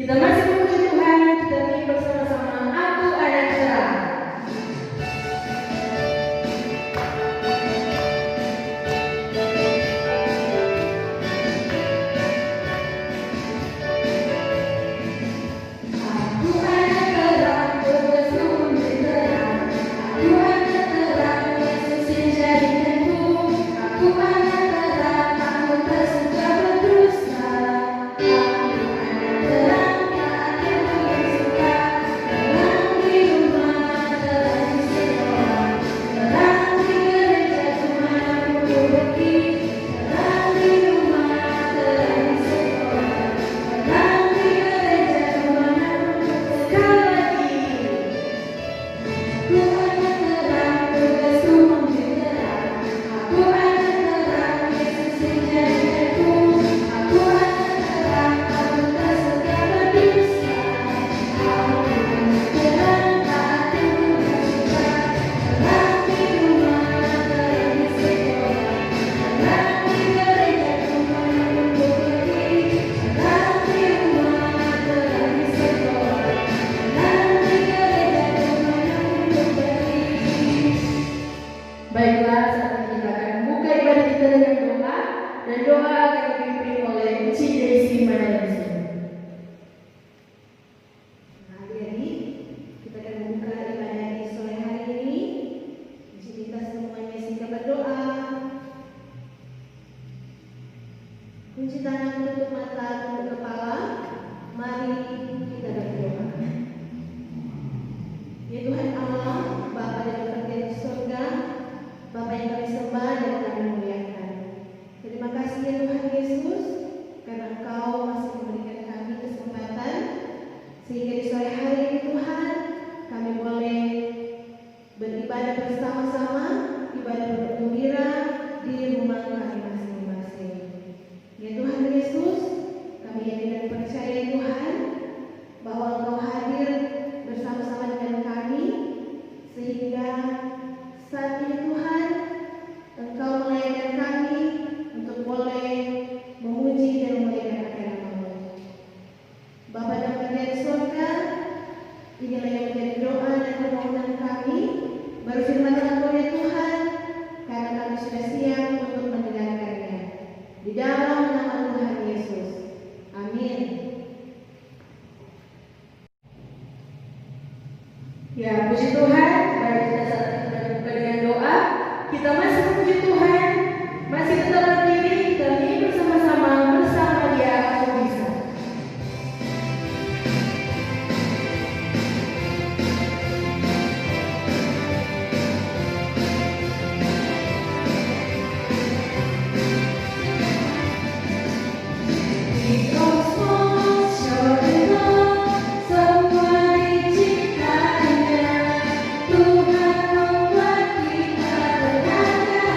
Kita masih memuji Tuhan, kita nyanyi bersama-sama Aku Anak Terang. Aku anak terang, berkesumun terang. Aku anak terang, Yesus yang jadikanku. Aku anak terang, aku tak suka berdusta. Baiklah, saat ini kita akan membuka ibadah kita dengan doa, dan doa akan dipimpin oleh Uci Desi Manalisi. Adik-adik, kita akan membuka ibadah di sore hari ini. Di sini kita semuanya singkat berdoa. Kunci tangan, tutup mata, tutup kepala. Mari kita berdoa. Ya Tuhan Allah, Bapa dan Bapa di surga, Bapa yang kami sembah dan kami muliakan. Terima kasih ya Tuhan Yesus, karena Engkau masih memberikan kami kesempatan sehingga di sore hari ini Tuhan kami boleh beribadah bersama-sama, ibadah bergembira di rumah kami masing-masing. Ya Tuhan Yesus, kami yakin dan percaya Tuhan bahwa Engkau hadir bersama-sama dengan kami, sehingga saat ini Tuhan Engkau melayani kami untuk boleh memuji dan memuliakan nama-Mu. Bapa dan Bapa di surga, inilah yang menjadi doa dan permohonan kami. Berfirmanlah Engkau ya Tuhan, karena kami sudah siap untuk mendengarkannya. Di dalam nama Tuhan Yesus, amin. Ya, puji Tuhan, mari kita saat ini berbuka dengan doa. Kita masih memuji Tuhan, masih tetap berdiri, kita nyanyi bersama-sama, bersama Dia Aku Bisa. Di kosmos jauh semua diciptanya, Tuhan membuat kita berharga.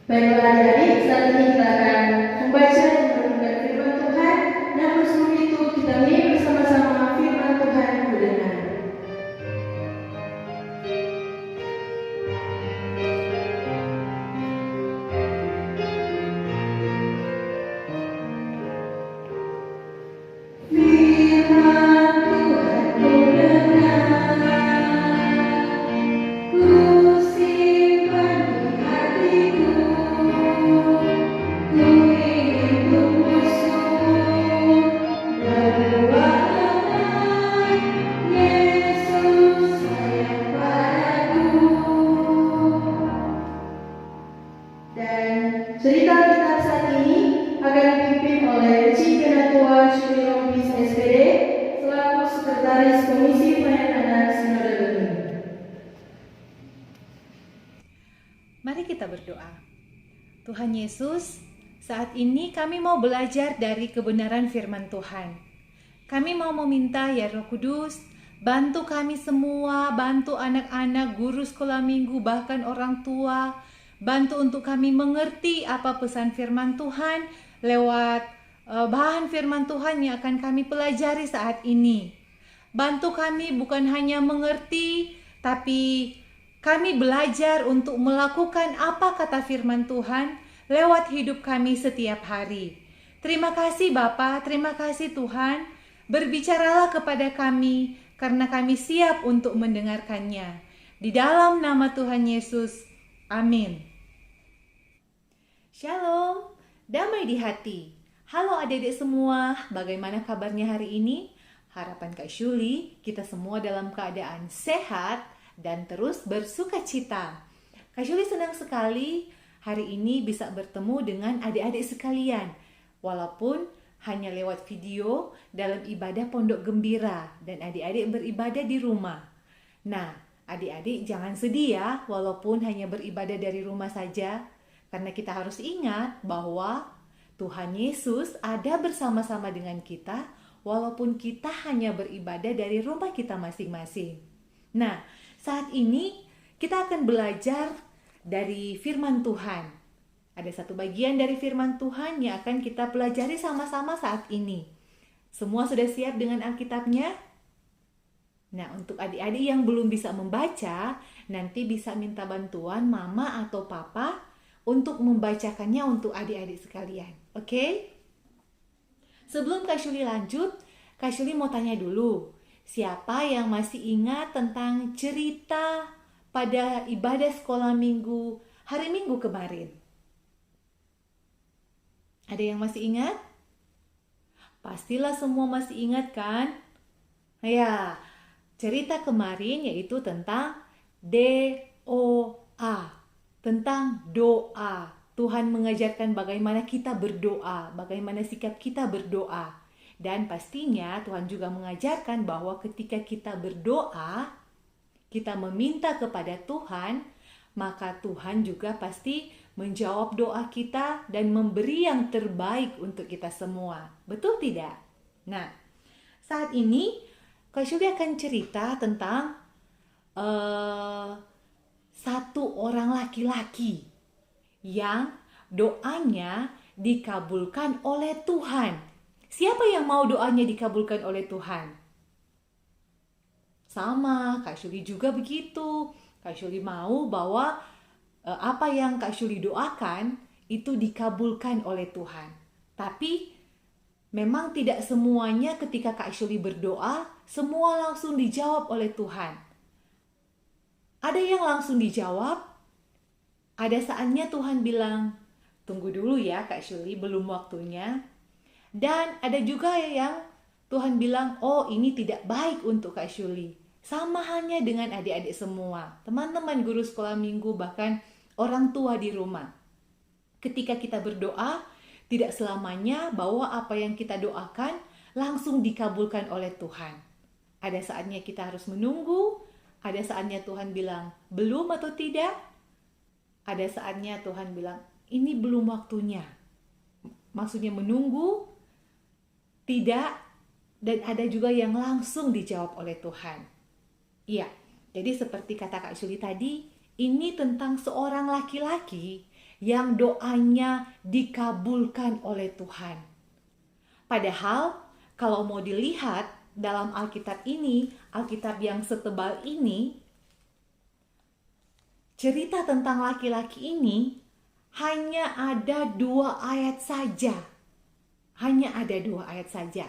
Baiklah adik-adik, saat ini kita akan membaca dan merenungkan firman Tuhan. Namun sebelum itu kita mari bersama-sama firman Tuhan mendengar. Firman Tuhan ku dengar, ku simpan di hatiku, ku ingin tumbuh subur, berbuah lebat, Yesus sayang padaku. Dan cerita kita saat ini akan dipimpin oleh Cik Kenatua Syuri Rompis SPD selaku Sekretaris Komisi Pelayanan Anak Sinode Bening. Mari kita berdoa. Tuhan Yesus, saat ini kami mau belajar dari kebenaran firman Tuhan. Kami mau meminta ya Roh Kudus, bantu kami semua, bantu anak-anak, guru sekolah minggu, bahkan orang tua, bantu untuk kami mengerti apa pesan firman Tuhan lewat bahan firman Tuhan yang akan kami pelajari saat ini. Bantu kami bukan hanya mengerti, tapi kami belajar untuk melakukan apa kata firman Tuhan lewat hidup kami setiap hari. Terima kasih Bapa, terima kasih Tuhan. Berbicaralah kepada kami karena kami siap untuk mendengarkannya. Di dalam nama Tuhan Yesus, amin. Shalom, damai di hati. Halo adik-adik semua, bagaimana kabarnya hari ini? Harapan Kak Syuli, kita semua dalam keadaan sehat dan terus bersuka cita. Kak Syuli senang sekali hari ini bisa bertemu dengan adik-adik sekalian. Walaupun hanya lewat video dalam ibadah Pondok Gembira dan adik-adik beribadah di rumah. Nah, adik-adik jangan sedih ya, walaupun hanya beribadah dari rumah saja. Karena kita harus ingat bahwa Tuhan Yesus ada bersama-sama dengan kita walaupun kita hanya beribadah dari rumah kita masing-masing. Nah, saat ini kita akan belajar dari firman Tuhan. Ada satu bagian dari firman Tuhan yang akan kita pelajari sama-sama saat ini. Semua sudah siap dengan Alkitabnya? Nah, untuk adik-adik yang belum bisa membaca, nanti bisa minta bantuan mama atau papa untuk membacakannya untuk adik-adik sekalian. Oke? Sebelum Kak Syuli lanjut, Kak Syuli mau tanya dulu. Siapa yang masih ingat tentang cerita pada ibadah sekolah minggu hari Minggu kemarin? Ada yang masih ingat? Pastilah semua masih ingat kan? Ya, cerita kemarin yaitu tentang DOA. Tentang doa. Tuhan mengajarkan bagaimana kita berdoa, bagaimana sikap kita berdoa. Dan pastinya Tuhan juga mengajarkan bahwa ketika kita berdoa, kita meminta kepada Tuhan, maka Tuhan juga pasti menjawab doa kita dan memberi yang terbaik untuk kita semua. Betul tidak? Nah, saat ini Kak Syuli akan cerita tentang satu orang laki-laki yang doanya dikabulkan oleh Tuhan. Siapa yang mau doanya dikabulkan oleh Tuhan? Sama, Kak Syuli juga begitu. Kak Syuli mau bahwa apa yang Kak Syuli doakan itu dikabulkan oleh Tuhan. Tapi memang tidak semuanya ketika Kak Syuli berdoa, semua langsung dijawab oleh Tuhan. Ada yang langsung dijawab, ada saatnya Tuhan bilang, tunggu dulu ya Kak Syuli, belum waktunya. Dan ada juga yang Tuhan bilang, oh ini tidak baik untuk Kak Syuli. Sama halnya dengan adik-adik semua, teman-teman guru sekolah minggu, bahkan orang tua di rumah. Ketika kita berdoa, tidak selamanya bahwa apa yang kita doakan langsung dikabulkan oleh Tuhan. Ada saatnya kita harus menunggu, ada saatnya Tuhan bilang, belum atau tidak. Ada saatnya Tuhan bilang, ini belum waktunya. Maksudnya menunggu, tidak, dan ada juga yang langsung dijawab oleh Tuhan. Iya, jadi seperti kata Kak Syuli tadi, ini tentang seorang laki-laki yang doanya dikabulkan oleh Tuhan. Padahal kalau mau dilihat dalam Alkitab ini, Alkitab yang setebal ini, cerita tentang laki-laki ini hanya ada 2 ayat saja. Hanya ada 2 ayat saja.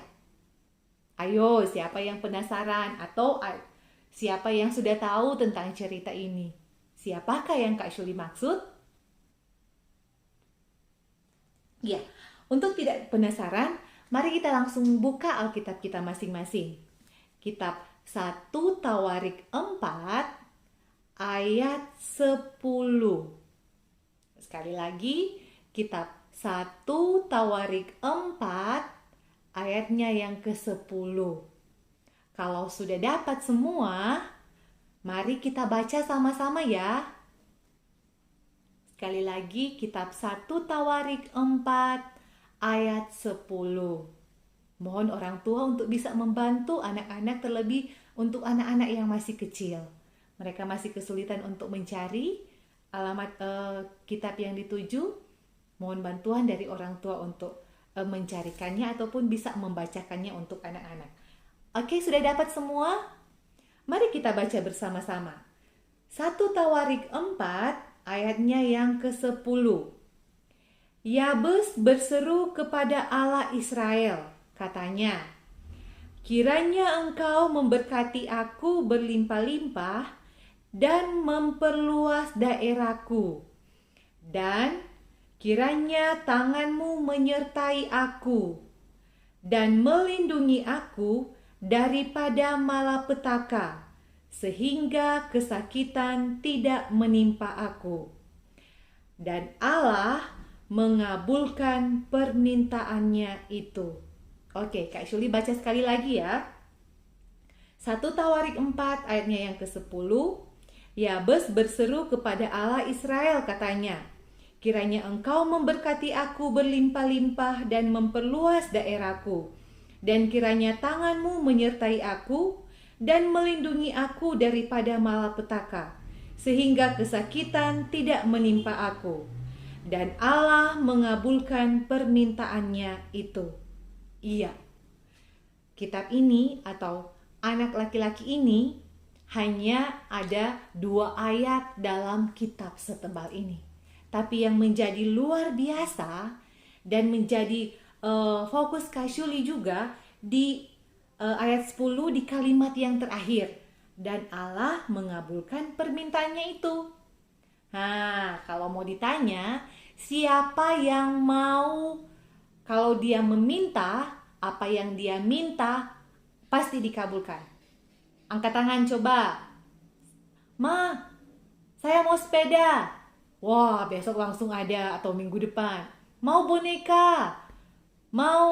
Ayo, siapa yang penasaran atau siapa yang sudah tahu tentang cerita ini? Siapakah yang Kak Shuli maksud? Ya, untuk tidak penasaran, mari kita langsung buka Alkitab kita masing-masing. Kitab 1 Tawarik 4 ayat 10. Sekali lagi, kitab 1 Tawarik 4 ayatnya yang ke-10. Kalau sudah dapat semua, mari kita baca sama-sama ya. Sekali lagi, kitab 1 Tawarik 4 ayat 10. Mohon orang tua untuk bisa membantu anak-anak, terlebih untuk anak-anak yang masih kecil. Mereka masih kesulitan untuk mencari alamat kitab yang dituju. Mohon bantuan dari orang tua untuk mencarikannya ataupun bisa membacakannya untuk anak-anak. Oke, sudah dapat semua? Mari kita baca bersama-sama. 1 Tawarik 4 ayatnya yang ke-10. Yabes berseru kepada Allah Israel, katanya, kiranya engkau memberkati aku berlimpah-limpah dan memperluas daerahku, dan kiranya tanganmu menyertai aku dan melindungi aku daripada malapetaka, sehingga kesakitan tidak menimpa aku. Dan Allah mengabulkan permintaannya itu. Oke, Kak Shuli baca sekali lagi ya. 1 Tawarik 4 ayatnya yang ke-10. Yabes berseru kepada Allah Israel, katanya, kiranya engkau memberkati aku berlimpah-limpah dan memperluas daerahku, dan kiranya tanganmu menyertai aku dan melindungi aku daripada malapetaka, sehingga kesakitan tidak menimpa aku. Dan Allah mengabulkan permintaannya itu. Iya, kitab ini atau anak laki-laki ini hanya ada 2 ayat dalam kitab setebal ini. Tapi yang menjadi luar biasa dan menjadi fokus Kak Shuli juga di ayat 10 di kalimat yang terakhir. Dan Allah mengabulkan permintaannya itu. Nah, kalau mau ditanya, siapa yang mau kalau dia meminta, apa yang dia minta pasti dikabulkan? Angkat tangan coba. Ma, saya mau sepeda. Wah, besok langsung ada atau minggu depan. Mau boneka. Mau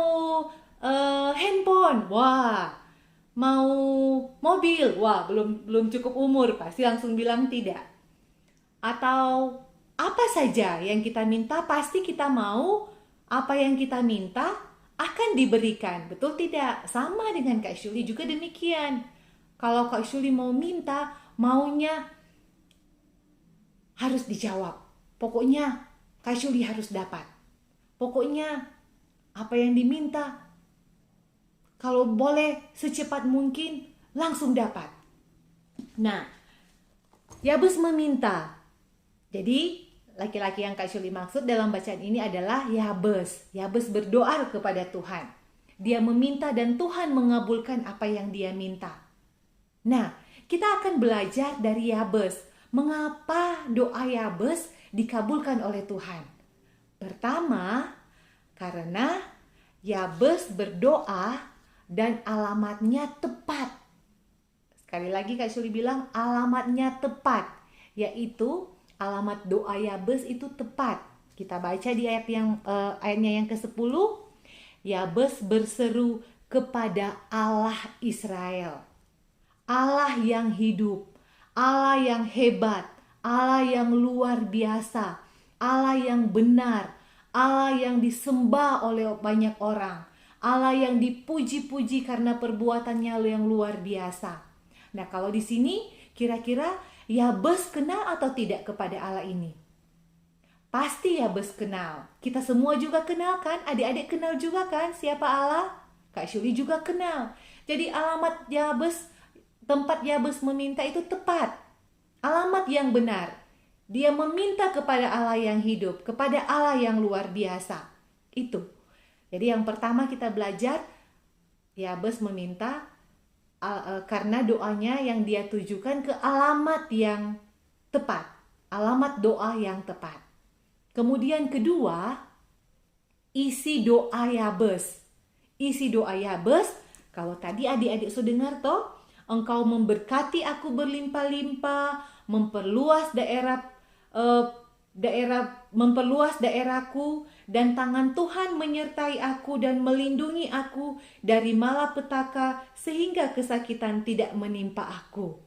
handphone. Wah. Mau mobil. Wah, belum cukup umur, pasti langsung bilang tidak. Atau apa saja yang kita minta, pasti kita mau. Apa yang kita minta akan diberikan. Betul tidak? Sama dengan Kak Shuli juga demikian. Kalau Kak Shuli mau minta, maunya harus dijawab. Pokoknya Kak Shuli harus dapat. Pokoknya apa yang diminta, kalau boleh secepat mungkin langsung dapat. Nah, Yabes meminta. Jadi laki-laki yang Kak Shuli maksud dalam bacaan ini adalah Yabes. Yabes berdoa kepada Tuhan. Dia meminta dan Tuhan mengabulkan apa yang dia minta. Nah, kita akan belajar dari Yabes. Mengapa doa Yabes dikabulkan oleh Tuhan? Pertama, karena Yabes berdoa dan alamatnya tepat. Sekali lagi Kak Shuli bilang alamatnya tepat, yaitu alamat doa Yabes itu tepat. Kita baca di ayatnya yang ke-10. Yabes berseru kepada Allah Israel. Allah yang hidup, Allah yang hebat, Allah yang luar biasa, Allah yang benar, Allah yang disembah oleh banyak orang, Allah yang dipuji-puji karena perbuatannya yang luar biasa. Nah, kalau di sini kira-kira Yabes kenal atau tidak kepada Allah ini? Pasti Yabes kenal. Kita semua juga kenal kan? Adik-adik kenal juga kan siapa Allah? Kak Syuli juga kenal. Jadi alamat Yabes, tempat Yabes meminta itu tepat. Alamat yang benar. Dia meminta kepada Allah yang hidup, kepada Allah yang luar biasa. Itu. Jadi yang pertama kita belajar, Yabes meminta karena doanya yang dia tujukan ke alamat yang tepat. Alamat doa yang tepat. Kemudian kedua, isi doa Yabes. Isi doa Yabes, kalau tadi adik-adik sudah dengar toh, engkau memberkati aku berlimpah-limpah, memperluas memperluas daerahku, dan tangan Tuhan menyertai aku dan melindungi aku dari malapetaka sehingga kesakitan tidak menimpa aku.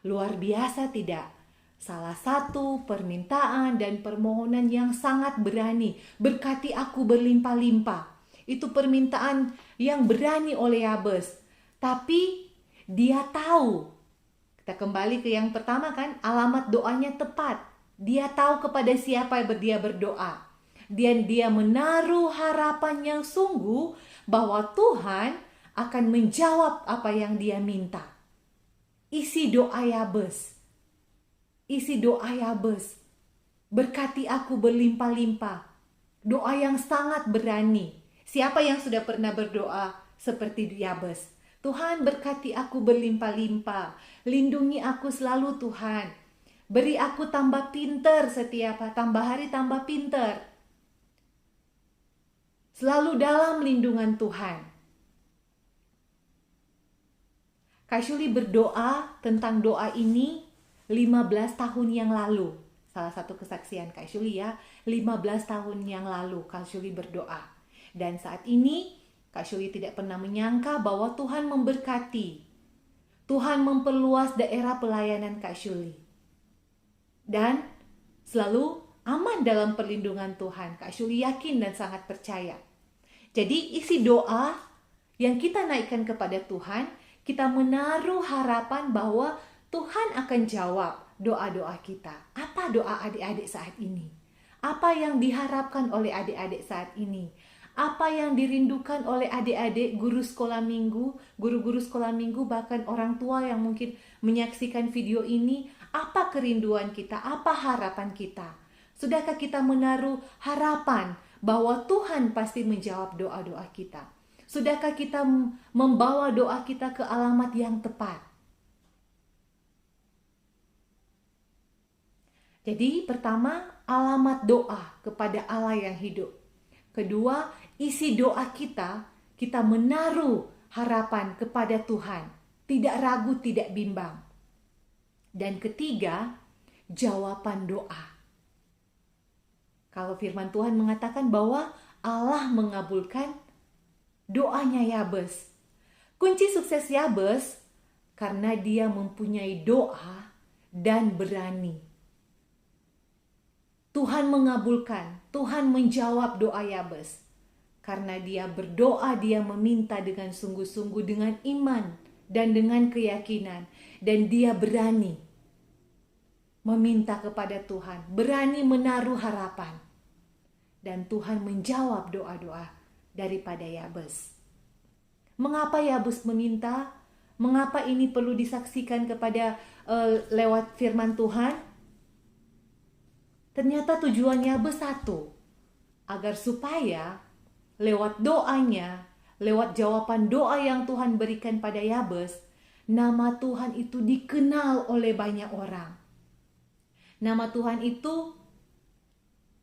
Luar biasa tidak? Salah satu permintaan dan permohonan yang sangat berani, berkati aku berlimpah-limpah. Itu permintaan yang berani oleh Yabes. Tapi dia tahu. Kita kembali ke yang pertama kan, alamat doanya tepat. Dia tahu kepada siapa dia berdoa. Dan dia menaruh harapan yang sungguh bahwa Tuhan akan menjawab apa yang dia minta. Isi doa Yabes. Isi doa Yabes. Berkati aku berlimpah-limpah. Doa yang sangat berani. Siapa yang sudah pernah berdoa seperti Yabes? Tuhan berkati aku berlimpah-limpah. Lindungi aku selalu Tuhan. Beri aku tambah pinter tambah hari tambah pinter. Selalu dalam lindungan Tuhan. Kak Syuli berdoa tentang doa ini 15 tahun yang lalu. Salah satu kesaksian Kak Syuli ya, 15 tahun yang lalu Kak Syuli berdoa. Dan saat ini Kak Syuli tidak pernah menyangka bahwa Tuhan memberkati. Tuhan memperluas daerah pelayanan Kak Syuli. Dan selalu aman dalam perlindungan Tuhan. Kak Syuli yakin dan sangat percaya. Jadi isi doa yang kita naikkan kepada Tuhan, kita menaruh harapan bahwa Tuhan akan jawab doa-doa kita. Apa doa adik-adik saat ini? Apa yang diharapkan oleh adik-adik saat ini? Apa yang dirindukan oleh adik-adik guru sekolah minggu, guru-guru sekolah minggu, bahkan orang tua yang mungkin menyaksikan video ini? Apa kerinduan kita? Apa harapan kita? Sudahkah kita menaruh harapan bahwa Tuhan pasti menjawab doa-doa kita? Sudahkah kita membawa doa kita ke alamat yang tepat? Jadi pertama, alamat doa kepada Allah yang hidup. Kedua, isi doa kita menaruh harapan kepada Tuhan. Tidak ragu, tidak bimbang. Dan ketiga, jawaban doa. Kalau firman Tuhan mengatakan bahwa Allah mengabulkan doanya Yabes. Kunci sukses Yabes karena dia mempunyai doa dan berani. Tuhan mengabulkan, Tuhan menjawab doa Yabes. Karena dia berdoa, dia meminta dengan sungguh-sungguh, dengan iman dan dengan keyakinan. Dan dia berani meminta kepada Tuhan, berani menaruh harapan. Dan Tuhan menjawab doa-doa daripada Yabes. Mengapa Yabes meminta? Mengapa ini perlu disaksikan kepada lewat firman Tuhan? Ternyata tujuannya satu, agar supaya lewat doanya, lewat jawaban doa yang Tuhan berikan pada Yabes, nama Tuhan itu dikenal oleh banyak orang. Nama Tuhan itu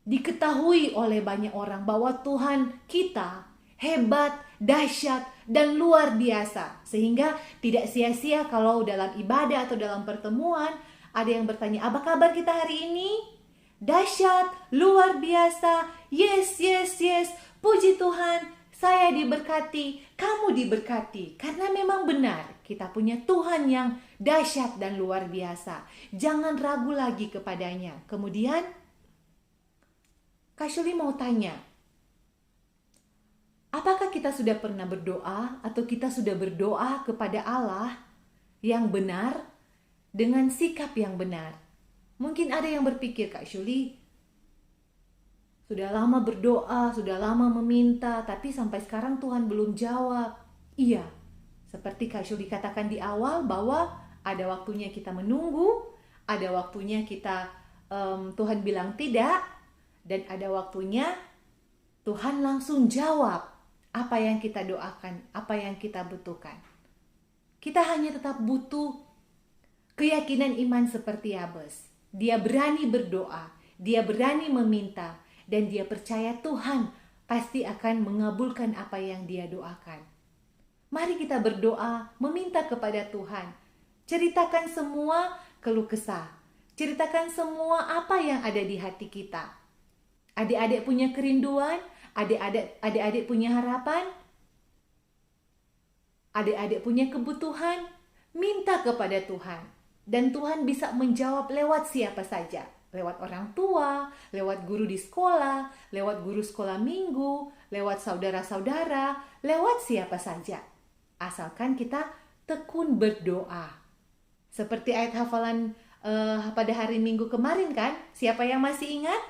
diketahui oleh banyak orang bahwa Tuhan kita hebat, dahsyat, dan luar biasa. Sehingga tidak sia-sia kalau dalam ibadah atau dalam pertemuan ada yang bertanya, apa kabar kita hari ini? Dahsyat, luar biasa, yes, yes, yes, puji Tuhan, saya diberkati, kamu diberkati. Karena memang benar, kita punya Tuhan yang dahsyat dan luar biasa. Jangan ragu lagi kepadanya. Kemudian, Kak Syuli mau tanya, apakah kita sudah pernah berdoa atau kita sudah berdoa kepada Allah yang benar dengan sikap yang benar? Mungkin ada yang berpikir, Kak Syuli, Sudah lama berdoa, sudah lama meminta, tapi sampai sekarang Tuhan belum jawab. Iya, seperti Kak Shuli katakan di awal bahwa ada waktunya kita menunggu, ada waktunya kita Tuhan bilang tidak, dan ada waktunya Tuhan langsung jawab apa yang kita doakan, apa yang kita butuhkan. Kita hanya tetap butuh keyakinan iman seperti Yabes. Dia berani berdoa, dia berani meminta, dan dia percaya Tuhan pasti akan mengabulkan apa yang dia doakan. Mari kita berdoa, meminta kepada Tuhan. Ceritakan semua keluh kesah. Ceritakan semua apa yang ada di hati kita. Adik-adik punya kerinduan, adik-adik punya harapan, adik-adik punya kebutuhan, minta kepada Tuhan. Dan Tuhan bisa menjawab lewat siapa saja. Lewat orang tua, lewat guru di sekolah, lewat guru sekolah minggu, lewat saudara-saudara, lewat siapa saja. Asalkan kita tekun berdoa. Seperti ayat hafalan pada hari Minggu kemarin kan? Siapa yang masih ingat?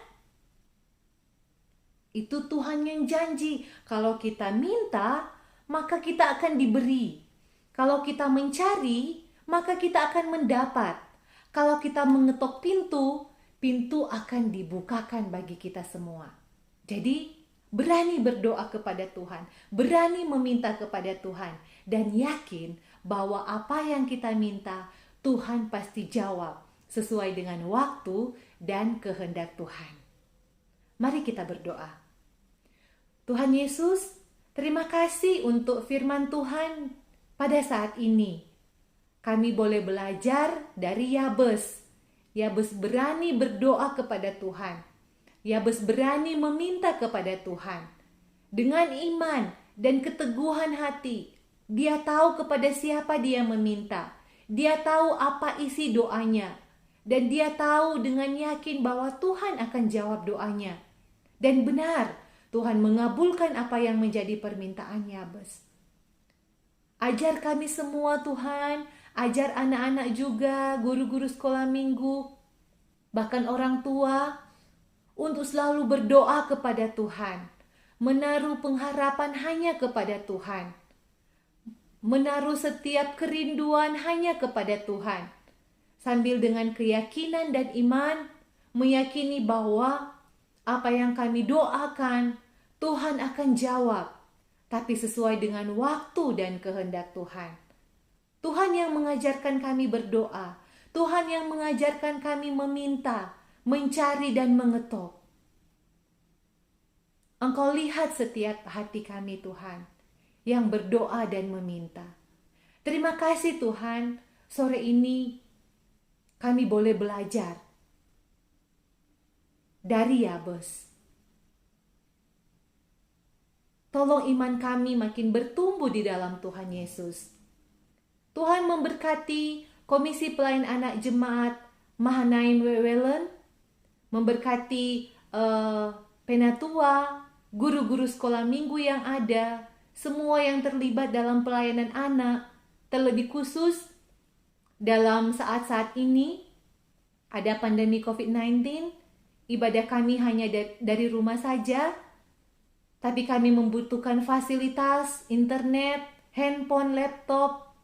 Itu Tuhan yang janji. Kalau kita minta, maka kita akan diberi. Kalau kita mencari, maka kita akan mendapat. Kalau kita mengetok pintu, pintu akan dibukakan bagi kita semua. Jadi, berani berdoa kepada Tuhan, berani meminta kepada Tuhan, dan yakin bahwa apa yang kita minta, Tuhan pasti jawab sesuai dengan waktu dan kehendak Tuhan. Mari kita berdoa. Tuhan Yesus, terima kasih untuk firman Tuhan pada saat ini. Kami boleh belajar dari Yabes. Yabes berani berdoa kepada Tuhan. Yabes berani meminta kepada Tuhan. Dengan iman dan keteguhan hati, dia tahu kepada siapa dia meminta. Dia tahu apa isi doanya. Dan dia tahu dengan yakin bahwa Tuhan akan jawab doanya. Dan benar, Tuhan mengabulkan apa yang menjadi permintaan Yabes. Ajar kami semua Tuhan, ajar anak-anak juga, guru-guru sekolah minggu, bahkan orang tua, untuk selalu berdoa kepada Tuhan, menaruh pengharapan hanya kepada Tuhan, menaruh setiap kerinduan hanya kepada Tuhan, sambil dengan keyakinan dan iman, meyakini bahwa apa yang kami doakan, Tuhan akan jawab, tapi sesuai dengan waktu dan kehendak Tuhan. Tuhan yang mengajarkan kami berdoa, Tuhan yang mengajarkan kami meminta, mencari dan mengetok. Engkau lihat setiap hati kami Tuhan, yang berdoa dan meminta. Terima kasih Tuhan, sore ini kami boleh belajar dari Yabes. Tolong iman kami makin bertumbuh di dalam Tuhan Yesus. Tuhan memberkati Komisi Pelayan Anak Jemaat Mahanaim Wewelen, memberkati penatua, guru-guru sekolah minggu yang ada, semua yang terlibat dalam pelayanan anak, terlebih khusus dalam saat-saat ini ada pandemi COVID-19, ibadah kami hanya dari rumah saja, tapi kami membutuhkan fasilitas, internet, handphone, laptop,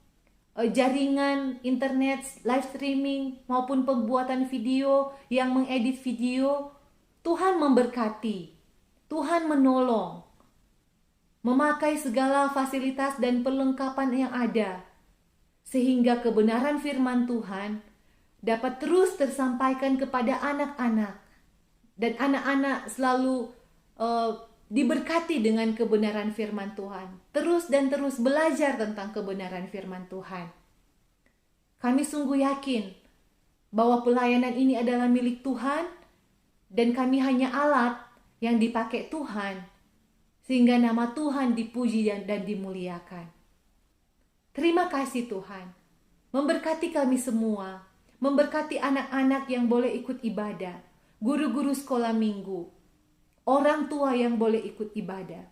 jaringan, internet, live streaming, maupun pembuatan video yang mengedit video. Tuhan memberkati, Tuhan menolong, memakai segala fasilitas dan perlengkapan yang ada, sehingga kebenaran firman Tuhan dapat terus tersampaikan kepada anak-anak, dan anak-anak selalu diberkati dengan kebenaran firman Tuhan. Terus dan terus belajar tentang kebenaran firman Tuhan. Kami sungguh yakin bahwa pelayanan ini adalah milik Tuhan dan kami hanya alat yang dipakai Tuhan sehingga nama Tuhan dipuji dan dimuliakan. Terima kasih Tuhan. Memberkati kami semua. Memberkati anak-anak yang boleh ikut ibadah. Guru-guru sekolah minggu. Orang tua yang boleh ikut ibadah,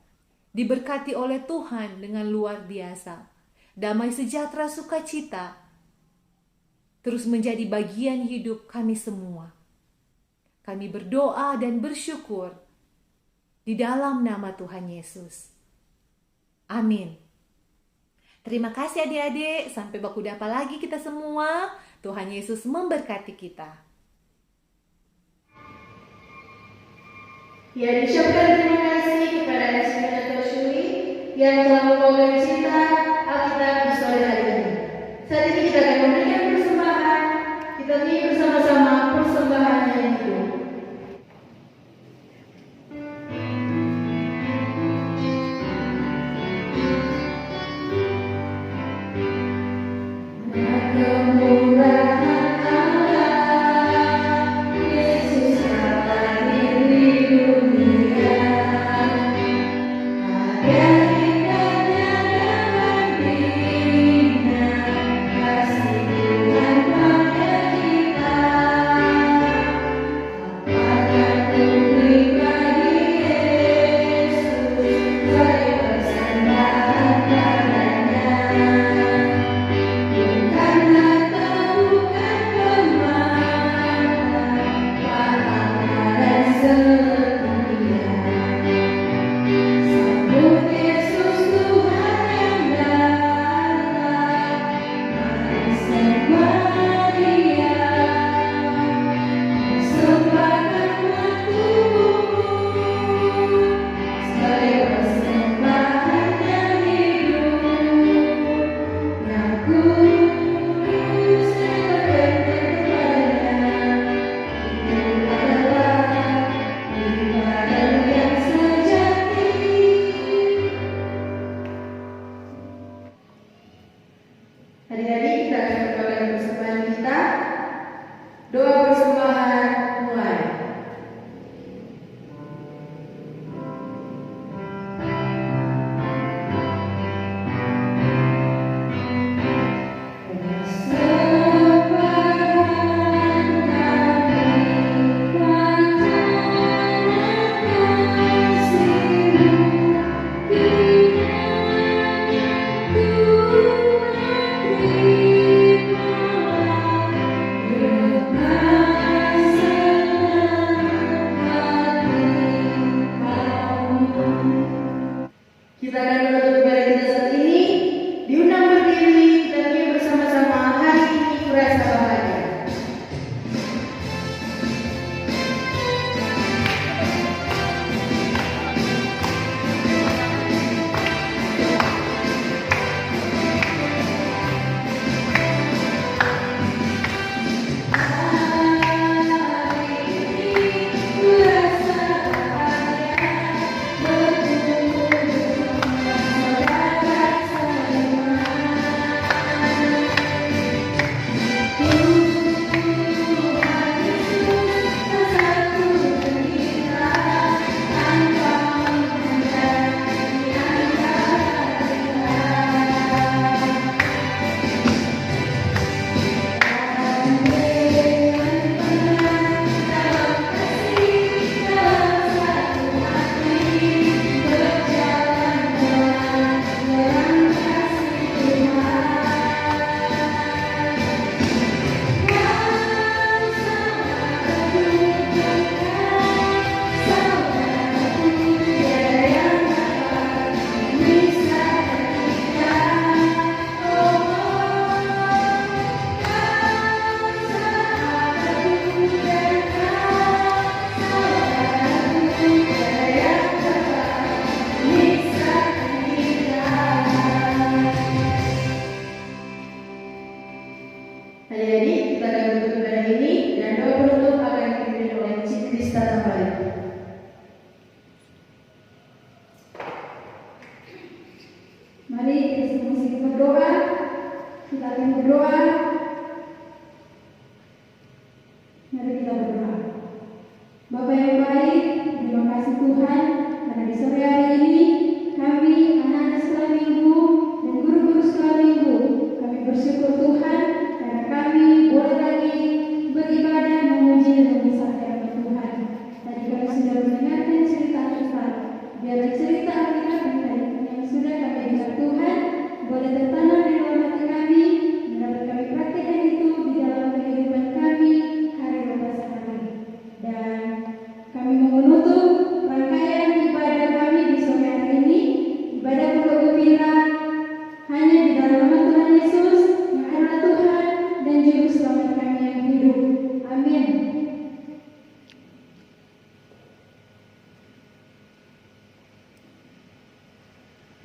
diberkati oleh Tuhan dengan luar biasa. Damai sejahtera sukacita terus menjadi bagian hidup kami semua. Kami berdoa dan bersyukur di dalam nama Tuhan Yesus. Amin. Terima kasih adik-adik, sampai baku dapa lagi kita semua. Tuhan Yesus memberkati kita. Ya, diucapkan terima kasih kepada Inspektur Shuli yang telah membawakan cerita Alkitab di sore hari ini. Saat ini kita akan memberikan persembahan. Kita nyanyi bersama-sama persembahan yang hidup. Kemurahan Allah, Yesus lahir di dunia. Ada indahnya dalam bina kasih Tuhan pada kita.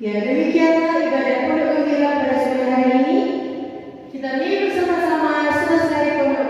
Ya, demikianlah ibadah Pondok Gembira pada sore hari ini. Kita mari bersama-sama selesai Pondok